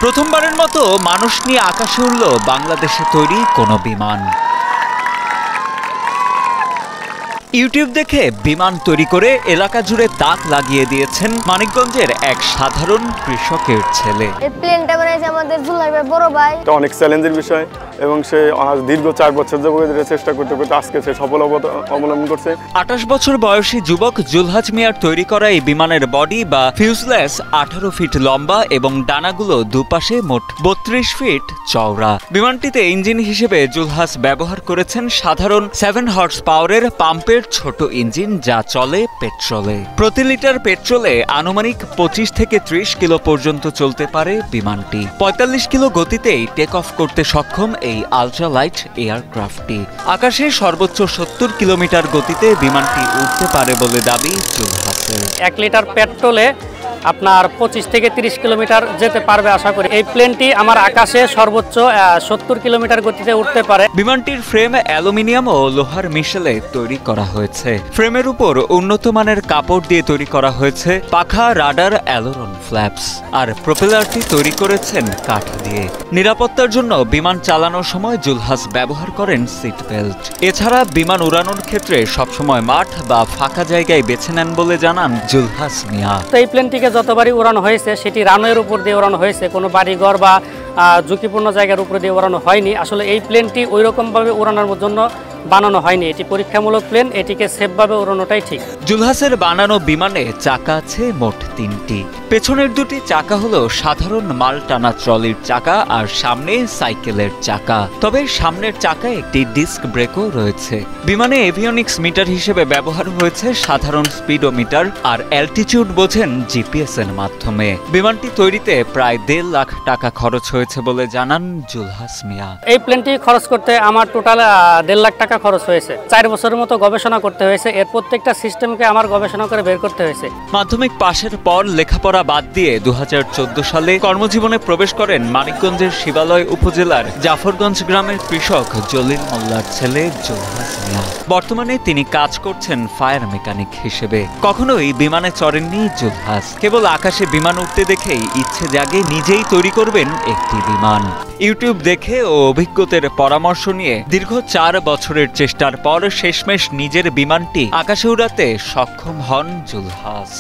প্রথমবারের মতো মানুষ নিয়ে আকাশে উড়ল বাংলাদেশে তৈরি কোনো বিমান। ইউটিউব দেখে বিমান তৈরি করে এলাকা জুড়ে তাক লাগিয়ে দিয়েছেন মানিকগঞ্জের এক সাধারণ কৃষকের ছেলে। এই প্লেনটা বানাইছে আমাদের জুলাই ভাই বড় ভাই। এটা অনেক চ্যালেঞ্জের বিষয় এবং সে দীর্ঘ 4 বছর যাবত চেষ্টা করতে করতে আজকে সে সফলতা অবলম্বন করছে। 28 বছর বয়সী যুবক জুলহাস মিয়ার তৈরি করা এই বিমানের বডি বা ফিউজলেস 18 ফিট লম্বা এবং ডানাগুলো দুপাশে মোট 32 ফিট চওড়া। বিমানটিতে ইঞ্জিন হিসেবে জুলহাস ব্যবহার করেছেন সাধারণ 7 হর্স পাওয়ারের পাম্পের ছোট ইঞ্জিন, যা চলে পেট্রোলে। প্রতি লিটার পেট্রোলে আনুমানিক 25 থেকে 30 কিলো পর্যন্ত চলতে পারে বিমানটি। 45 কিলো গতিতেই টেক অফ করতে সক্ষম এই আলট্রালাইট এয়ারক্রাফটটি। আকাশে সর্বোচ্চ 70 কিলোমিটার গতিতে বিমানটি উড়তে পারে বলে দাবি জুলহাসের। 1 লিটার পেট্রোলে আপনার 25 থেকে 30 কিলোমিটার যেতে পারবে আশা করি। এই প্লেনটি আমার আকাশে সর্বোচ্চ 70 কিলোমিটার গতিতে উঠতে পারে। বিমানটির ফ্রেম অ্যালুমিনিয়াম ও লোহার মিশেলে তৈরি করা হয়েছে। ফ্রেমের উপর উন্নত মানের কাপড় দিয়ে তৈরি করা হয়েছে পাখা, রাডার, অ্যালোরন ফ্ল্যাপস, আর প্রপেলারটি তৈরি করেছেন কাঠ দিয়ে। নিরাপত্তার জন্য বিমান চালানোর সময় জুলহাস ব্যবহার করেন সিট বেল্ট। এছাড়া বিমান উড়ানোর ক্ষেত্রে সবসময় মাঠ বা ফাঁকা জায়গায় বেছে নেন বলে জানান জুলহাস মিয়া। এই প্লেনটিকে যতবারই উড়ানো হয়েছে সেটি রানওয়ের উপর দিয়ে উড়ানো হয়েছে, কোনো বাড়িঘর বা ঝুঁকিপূর্ণ জায়গার উপর দিয়ে উড়ানো হয়নি। আসলে এই প্লেনটি ওই রকমভাবে উড়ানোর জন্য বানানো হয়নি। এটি পরীক্ষামূলক প্লেন, এটিকে সেফভাবে উড়ানোটাই ঠিক। জুলহাসের বানানো বিমানে চাকা আছে মোট 3টি। পেছনের 2টি চাকা হলো সাধারণ মাল টানা ট্রলির চাকা আর সামনে সাইকেলের চাকা। তবে সামনের চাকায় একটি ডিস্ক ব্রেকও রয়েছে। বিমানে এভিওনিক্স মিটার হিসেবে ব্যবহার হয়েছে সাধারণ স্পিডোমিটার, আর অ্যালটিটিউড বোঝেন জিপিএস এর মাধ্যমে। বিমানটি তৈরিতে প্রায় 1.5 লাখ টাকা খরচ হয়েছে বলে জানান জুলহাস মিয়া। এই প্লেনটি খরচ করতে আমার টোটাল 1.5 লাখ টাকা খরচ হয়েছে। 4 বছরের মতো গবেষণা করতে হয়েছে। এর প্রত্যেকটা সিস্টেমকে আমার গবেষণা করে বের করতে হয়েছে। মাধ্যমিক পাশের পর লেখাপড়া বাদ দিয়ে 2014 সালে কর্মজীবনে প্রবেশ করেন মানিকগঞ্জের শিবালয় উপজেলার জাফরগঞ্জ গ্রামের কৃষক জলিল মোল্লার ছেলে জুলহাস মিয়া। বর্তমানে তিনি কাজ করছেন ফায়ার মেকানিক হিসেবে। কখনোই বিমানে চড়েননি জুলহাস। কেবল আকাশে বিমান উঠতে দেখেই ইচ্ছে জাগে নিজেই তৈরি করবেন একটি বিমান। ইউটিউব দেখে ও অভিজ্ঞতার পরামর্শ নিয়ে দীর্ঘ 4 বছরের চেষ্টার পর শেষমেশ নিজের বিমানটি আকাশে উড়াতে সক্ষম হন জুলহাস।